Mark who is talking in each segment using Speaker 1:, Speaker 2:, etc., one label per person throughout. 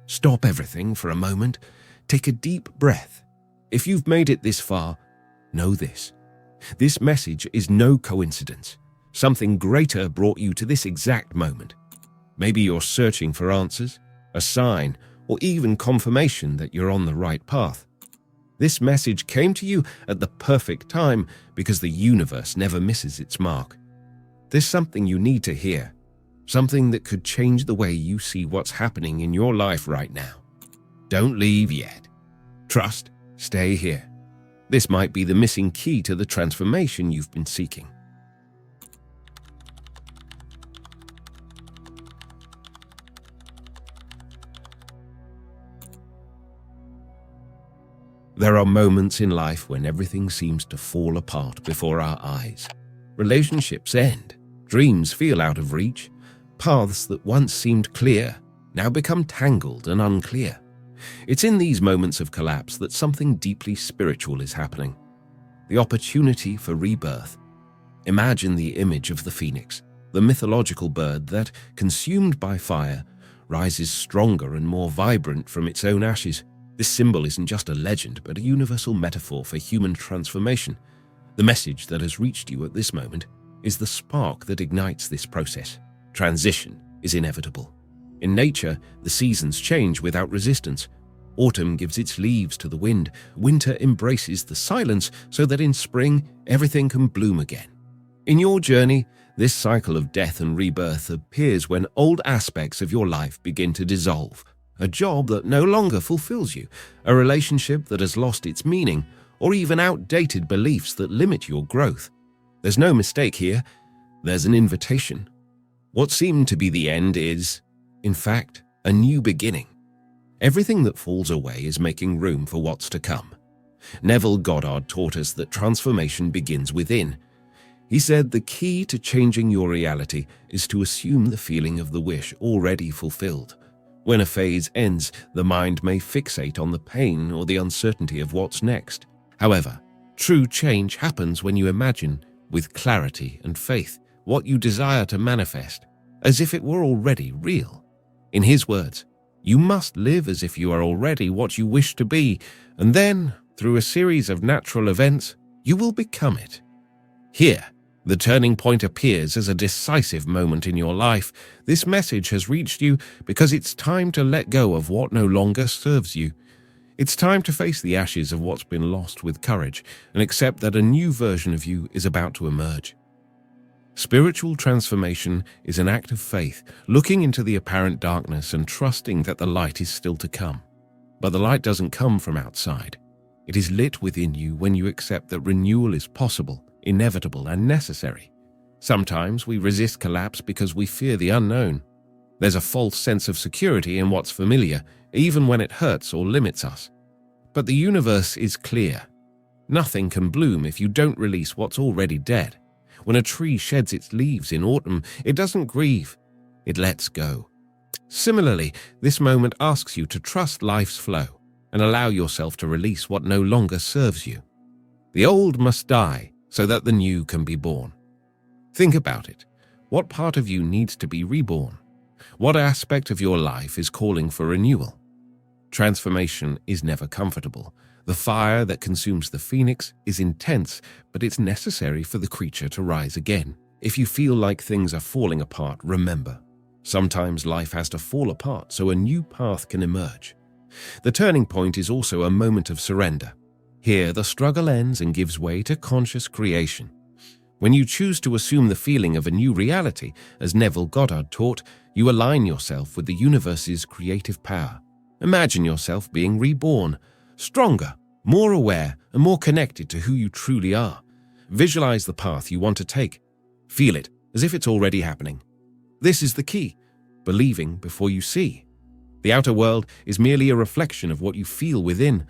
Speaker 1: Stop everything for a moment. Take a deep breath. If you've made it this far, know this. This message is no coincidence. Something greater brought you to this exact moment. Maybe you're searching for answers, a sign, or even confirmation that you're on the right path. This message came to you at the perfect time because the universe never misses its mark. There's something you need to hear, something that could change the way you see what's happening in your life right now. Don't leave yet. Trust, stay here. This might be the missing key to the transformation you've been seeking. There are moments in life when everything seems to fall apart before our eyes. Relationships end, dreams feel out of reach, paths that once seemed clear now become tangled and unclear. It's in these moments of collapse that something deeply spiritual is happening. The opportunity for rebirth. Imagine the image of the phoenix, the mythological bird that, consumed by fire, rises stronger and more vibrant from its own ashes. This symbol isn't just a legend, but a universal metaphor for human transformation. The message that has reached you at this moment is the spark that ignites this process. Transition is inevitable. In nature, the seasons change without resistance. Autumn gives its leaves to the wind. Winter embraces the silence so that in spring, everything can bloom again. In your journey, this cycle of death and rebirth appears when old aspects of your life begin to dissolve. A job that no longer fulfills you, a relationship that has lost its meaning, or even outdated beliefs that limit your growth. There's no mistake here. There's an invitation. What seemed to be the end is, in fact, a new beginning. Everything that falls away is making room for what's to come. Neville Goddard taught us that transformation begins within. He said the key to changing your reality is to assume the feeling of the wish already fulfilled. When a phase ends, the mind may fixate on the pain or the uncertainty of what's next. However, true change happens when you imagine, with clarity and faith, what you desire to manifest, as if it were already real. In his words, you must live as if you are already what you wish to be, and then, through a series of natural events, you will become it. Here, the turning point appears as a decisive moment in your life. This message has reached you because it's time to let go of what no longer serves you. It's time to face the ashes of what's been lost with courage and accept that a new version of you is about to emerge. Spiritual transformation is an act of faith, looking into the apparent darkness and trusting that the light is still to come. But the light doesn't come from outside. It is lit within you when you accept that renewal is possible, inevitable, and necessary. Sometimes we resist collapse because we fear the unknown. There's a false sense of security in what's familiar, even when it hurts or limits us. But the universe is clear. Nothing can bloom if you don't release what's already dead. When a tree sheds its leaves in autumn, it doesn't grieve, it lets go. Similarly, this moment asks you to trust life's flow and allow yourself to release what no longer serves you. The old must die so that the new can be born. Think about it. What part of you needs to be reborn? What aspect of your life is calling for renewal? Transformation is never comfortable. The fire that consumes the phoenix is intense, but it's necessary for the creature to rise again. If you feel like things are falling apart, remember, sometimes life has to fall apart so a new path can emerge. The turning point is also a moment of surrender. Here, the struggle ends and gives way to conscious creation. When you choose to assume the feeling of a new reality, as Neville Goddard taught, you align yourself with the universe's creative power. Imagine yourself being reborn, stronger, more aware, and more connected to who you truly are. Visualize the path you want to take. Feel it as if it's already happening. This is the key: believing before you see. The outer world is merely a reflection of what you feel within.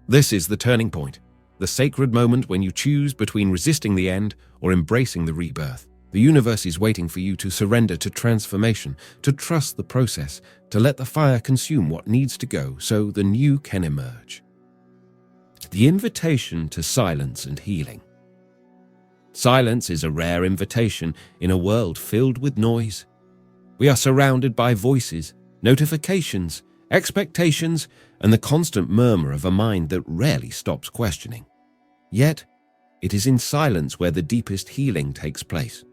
Speaker 1: This is the turning point, the sacred moment when you choose between resisting the end or embracing the rebirth. The universe is waiting for you to surrender to transformation, to trust the process, to let the fire consume what needs to go so the new can emerge. The invitation to silence and healing. Silence is a rare invitation in a world filled with noise. We are surrounded by voices, notifications, expectations, and the constant murmur of a mind that rarely stops questioning. Yet, it is in silence where the deepest healing takes place.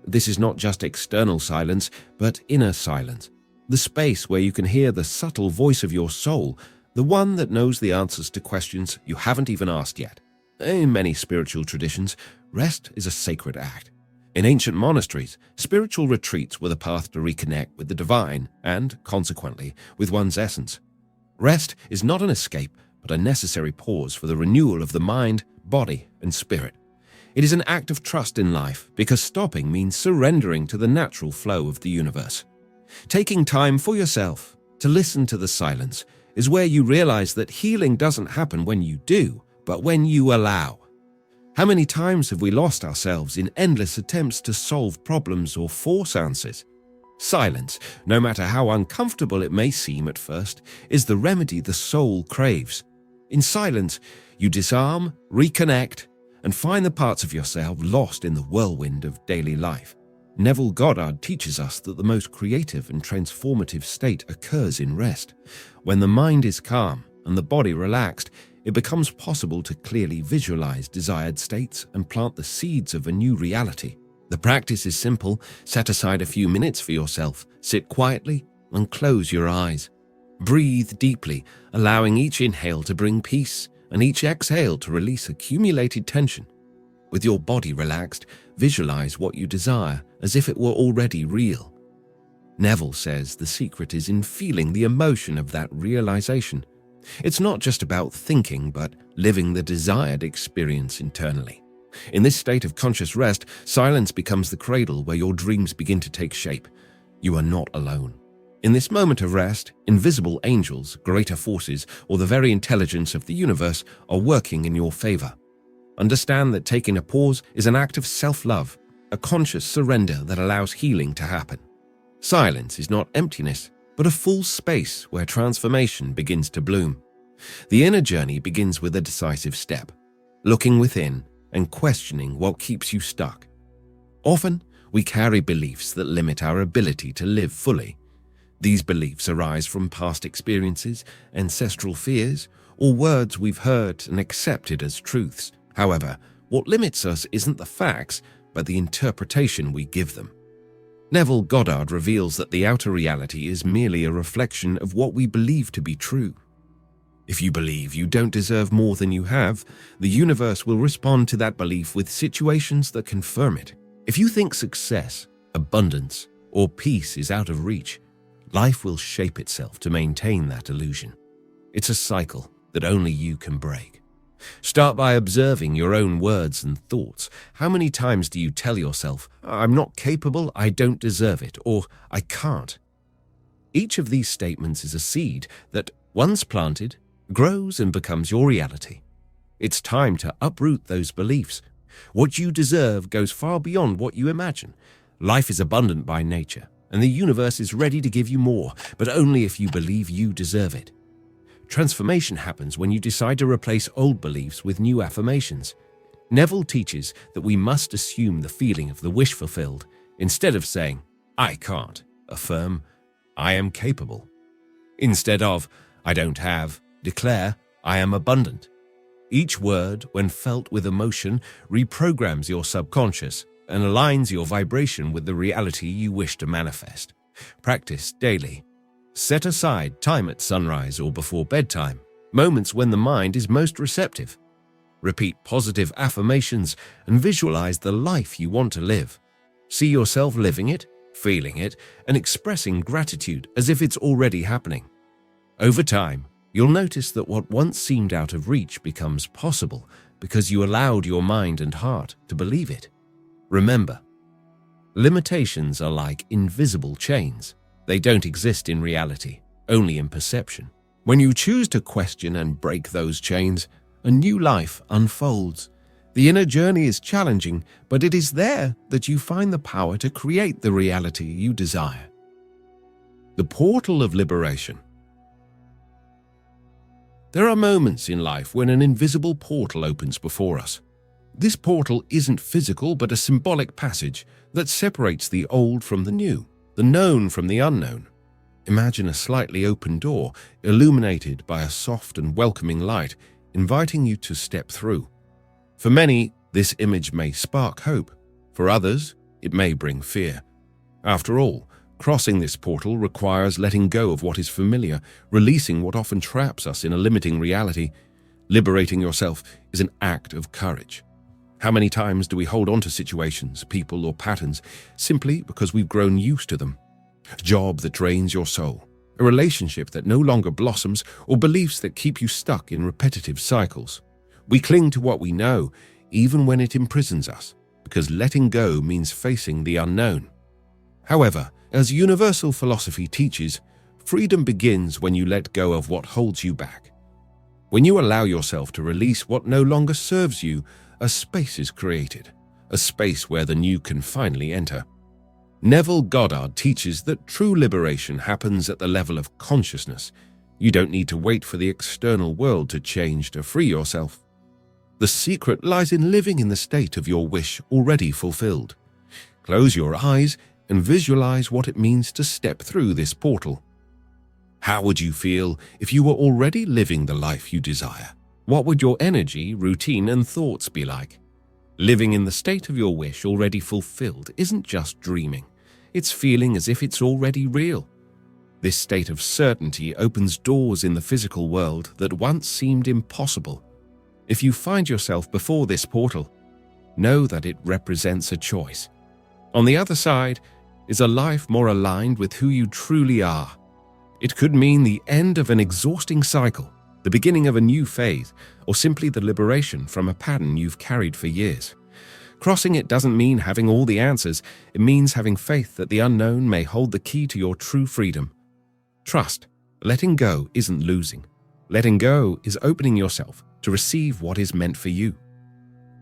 Speaker 1: This is not just external silence, but inner silence, the space where you can hear the subtle voice of your soul, the one that knows the answers to questions you haven't even asked yet. In many spiritual traditions, rest is a sacred act. In ancient monasteries, spiritual retreats were the path to reconnect with the divine and, consequently, with one's essence. Rest is not an escape, but a necessary pause for the renewal of the mind, body, and spirit. It is an act of trust in life because stopping means surrendering to the natural flow of the universe. Taking time for yourself to listen to the silence is where you realize that healing doesn't happen when you do, but when you allow. How many times have we lost ourselves in endless attempts to solve problems or force answers? Silence, no matter how uncomfortable it may seem at first, is the remedy the soul craves. In silence, you disarm, reconnect, and find the parts of yourself lost in the whirlwind of daily life. Neville Goddard teaches us that the most creative and transformative state occurs in rest. When the mind is calm and the body relaxed, it becomes possible to clearly visualize desired states and plant the seeds of a new reality. The practice is simple. Set aside a few minutes for yourself, sit quietly, and close your eyes. Breathe deeply, allowing each inhale to bring peace and each exhale to release accumulated tension. With your body relaxed, visualize what you desire as if it were already real. Neville says the secret is in feeling the emotion of that realization. It's not just about thinking, but living the desired experience internally. In this state of conscious rest, silence becomes the cradle where your dreams begin to take shape. You are not alone. In this moment of rest, invisible angels, greater forces, or the very intelligence of the universe are working in your favor. Understand that taking a pause is an act of self-love, a conscious surrender that allows healing to happen. Silence is not emptiness, but a full space where transformation begins to bloom. The inner journey begins with a decisive step, looking within and questioning what keeps you stuck. Often, we carry beliefs that limit our ability to live fully. These beliefs arise from past experiences, ancestral fears, or words we've heard and accepted as truths. However, what limits us isn't the facts, but the interpretation we give them. Neville Goddard reveals that the outer reality is merely a reflection of what we believe to be true. If you believe you don't deserve more than you have, the universe will respond to that belief with situations that confirm it. If you think success, abundance, or peace is out of reach, life will shape itself to maintain that illusion. It's a cycle that only you can break. Start by observing your own words and thoughts. How many times do you tell yourself, "I'm not capable, I don't deserve it," or "I can't"? Each of these statements is a seed that, once planted, grows and becomes your reality. It's time to uproot those beliefs. What you deserve goes far beyond what you imagine. Life is abundant by nature, and the universe is ready to give you more, but only if you believe you deserve it. Transformation happens when you decide to replace old beliefs with new affirmations. Neville teaches that we must assume the feeling of the wish fulfilled. Instead of saying, "I can't," affirm, "I am capable." Instead of, "I don't have," declare, "I am abundant." Each word, when felt with emotion, reprograms your subconscious and aligns your vibration with the reality you wish to manifest. Practice daily. Set aside time at sunrise or before bedtime, moments when the mind is most receptive. Repeat positive affirmations and visualize the life you want to live. See yourself living it, feeling it, and expressing gratitude as if it's already happening. Over time, you'll notice that what once seemed out of reach becomes possible because you allowed your mind and heart to believe it. Remember, limitations are like invisible chains. They don't exist in reality, only in perception. When you choose to question and break those chains, a new life unfolds. The inner journey is challenging, but it is there that you find the power to create the reality you desire. The portal of liberation. There are moments in life when an invisible portal opens before us. This portal isn't physical but a symbolic passage that separates the old from the new, the known from the unknown. Imagine a slightly open door, illuminated by a soft and welcoming light, inviting you to step through. For many, this image may spark hope. For others, it may bring fear. After all, crossing this portal requires letting go of what is familiar, releasing what often traps us in a limiting reality. Liberating yourself is an act of courage. How many times do we hold on to situations, people, or patterns simply because we've grown used to them? A job that drains your soul, a relationship that no longer blossoms, or beliefs that keep you stuck in repetitive cycles. We cling to what we know, even when it imprisons us, because letting go means facing the unknown. However, as universal philosophy teaches, freedom begins when you let go of what holds you back. When you allow yourself to release what no longer serves you, a space is created, a space where the new can finally enter. Neville Goddard teaches that true liberation happens at the level of consciousness. You don't need to wait for the external world to change to free yourself. The secret lies in living in the state of your wish already fulfilled. Close your eyes and visualize what it means to step through this portal. How would you feel if you were already living the life you desire? What would your energy, routine, and thoughts be like? Living in the state of your wish already fulfilled isn't just dreaming. It's feeling as if it's already real. This state of certainty opens doors in the physical world that once seemed impossible. If you find yourself before this portal, know that it represents a choice. On the other side is a life more aligned with who you truly are. It could mean the end of an exhausting cycle, the beginning of a new phase, or simply the liberation from a pattern you've carried for years. Crossing it doesn't mean having all the answers. It means having faith that the unknown may hold the key to your true freedom. Trust. Letting go isn't losing. Letting go is opening yourself to receive what is meant for you.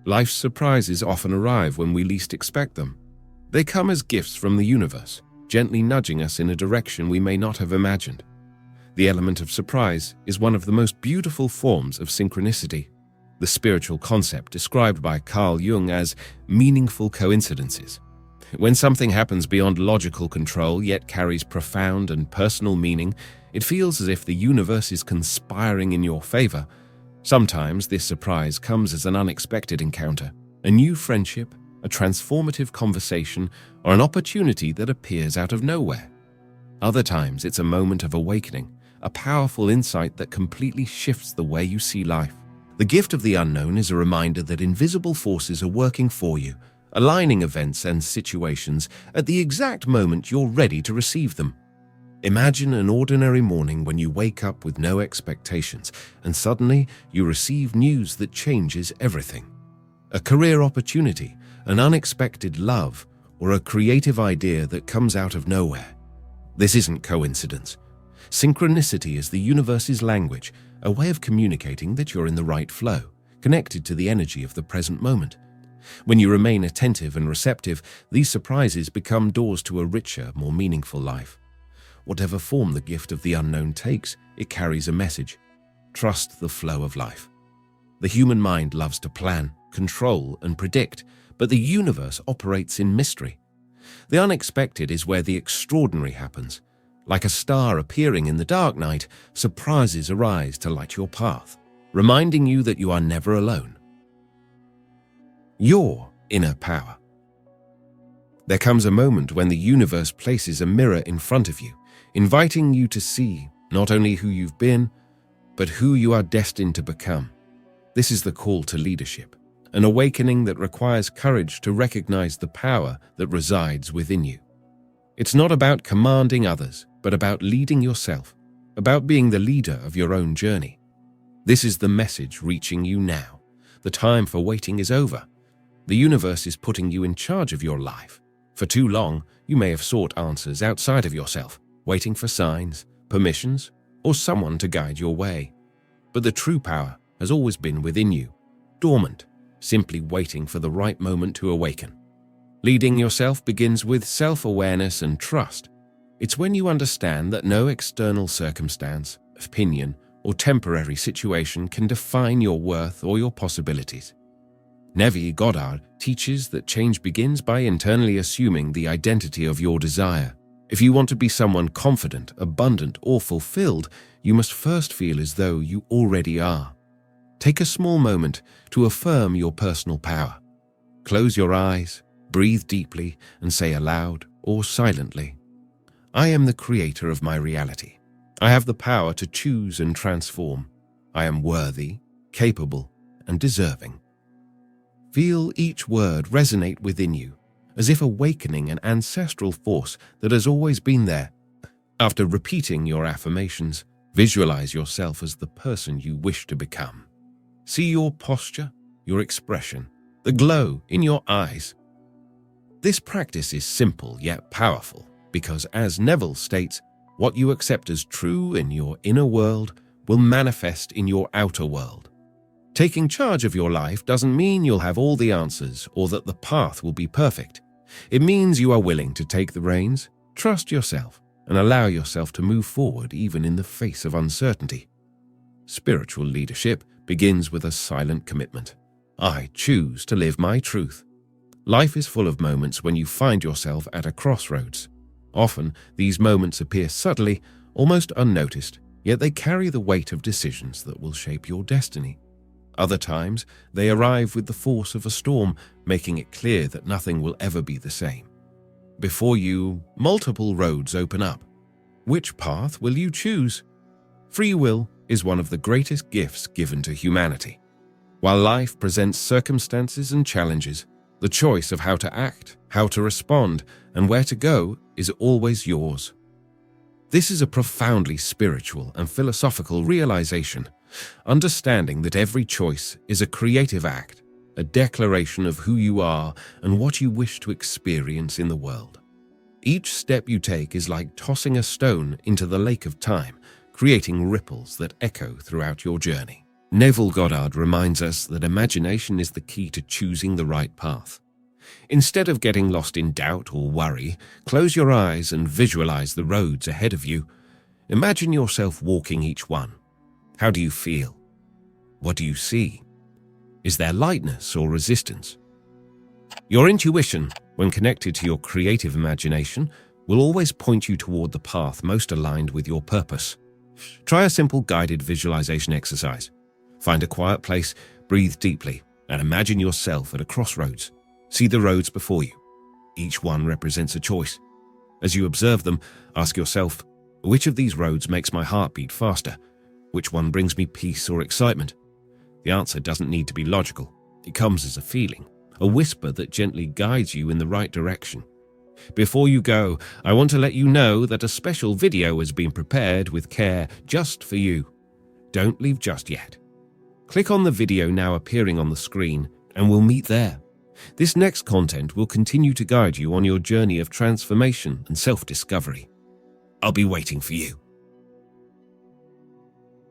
Speaker 1: Life's surprises often arrive when we least expect them. They come as gifts from the universe, gently nudging us in a direction we may not have imagined. The element of surprise is one of the most beautiful forms of synchronicity, the spiritual concept described by Carl Jung as meaningful coincidences. When something happens beyond logical control yet carries profound and personal meaning, it feels as if the universe is conspiring in your favor. Sometimes this surprise comes as an unexpected encounter, a new friendship, a transformative conversation, or an opportunity that appears out of nowhere. Other times it's a moment of awakening, a powerful insight that completely shifts the way you see life. The gift of the unknown is a reminder that invisible forces are working for you, aligning events and situations at the exact moment you're ready to receive them. Imagine an ordinary morning when you wake up with no expectations, and suddenly you receive news that changes everything. A career opportunity, an unexpected love, or a creative idea that comes out of nowhere. This isn't coincidence. Synchronicity is the universe's language, a way of communicating that you're in the right flow, connected to the energy of the present moment. When you remain attentive and receptive, these surprises become doors to a richer, more meaningful life. Whatever form the gift of the unknown takes, it carries a message. Trust the flow of life. The human mind loves to plan, control, and predict, but the universe operates in mystery. The unexpected is where the extraordinary happens. Like a star appearing in the dark night, surprises arise to light your path, reminding you that you are never alone. Your inner power. There comes a moment when the universe places a mirror in front of you, inviting you to see not only who you've been, but who you are destined to become. This is the call to leadership, an awakening that requires courage to recognize the power that resides within you. It's not about commanding others, but about leading yourself, about being the leader of your own journey. This is the message reaching you now. The time for waiting is over. The universe is putting you in charge of your life. For too long, you may have sought answers outside of yourself, waiting for signs, permissions, or someone to guide your way. But the true power has always been within you, dormant, simply waiting for the right moment to awaken. Leading yourself begins with self-awareness and trust. It's when you understand that no external circumstance, opinion, or temporary situation can define your worth or your possibilities. Neville Goddard teaches that change begins by internally assuming the identity of your desire, If you want to be someone confident, abundant, or fulfilled, you must first feel as though you already are. Take a small moment to affirm your personal power. Close your eyes, breathe deeply, and say aloud or silently, "I am the creator of my reality. I have the power to choose and transform. I am worthy, capable, and deserving." Feel each word resonate within you, as if awakening an ancestral force that has always been there. After repeating your affirmations, visualize yourself as the person you wish to become. See your posture, your expression, the glow in your eyes. This practice is simple yet powerful because, as Neville states, what you accept as true in your inner world will manifest in your outer world. Taking charge of your life doesn't mean you'll have all the answers or that the path will be perfect. It means you are willing to take the reins, trust yourself, and allow yourself to move forward even in the face of uncertainty. Spiritual leadership begins with a silent commitment. I choose to live my truth. Life is full of moments when you find yourself at a crossroads. Often, these moments appear subtly, almost unnoticed, yet they carry the weight of decisions that will shape your destiny. Other times, they arrive with the force of a storm, making it clear that nothing will ever be the same. Before you, multiple roads open up. Which path will you choose? Free will is one of the greatest gifts given to humanity. While life presents circumstances and challenges, the choice of how to act, how to respond, and where to go is always yours. This is a profoundly spiritual and philosophical realization, understanding that every choice is a creative act, a declaration of who you are and what you wish to experience in the world. Each step you take is like tossing a stone into the lake of time, creating ripples that echo throughout your journey. Neville Goddard reminds us that imagination is the key to choosing the right path. Instead of getting lost in doubt or worry, close your eyes and visualize the roads ahead of you. Imagine yourself walking each one. How do you feel? What do you see? Is there lightness or resistance? Your intuition, when connected to your creative imagination, will always point you toward the path most aligned with your purpose. Try a simple guided visualization exercise. Find a quiet place, breathe deeply, and imagine yourself at a crossroads. See the roads before you. Each one represents a choice. As you observe them, ask yourself, which of these roads makes my heart beat faster? Which one brings me peace or excitement? The answer doesn't need to be logical. It comes as a feeling, a whisper that gently guides you in the right direction. Before you go, I want to let you know that a special video has been prepared with care just for you. Don't leave just yet. Click on the video now appearing on the screen, and we'll meet there. This next content will continue to guide you on your journey of transformation and self-discovery. I'll be waiting for you.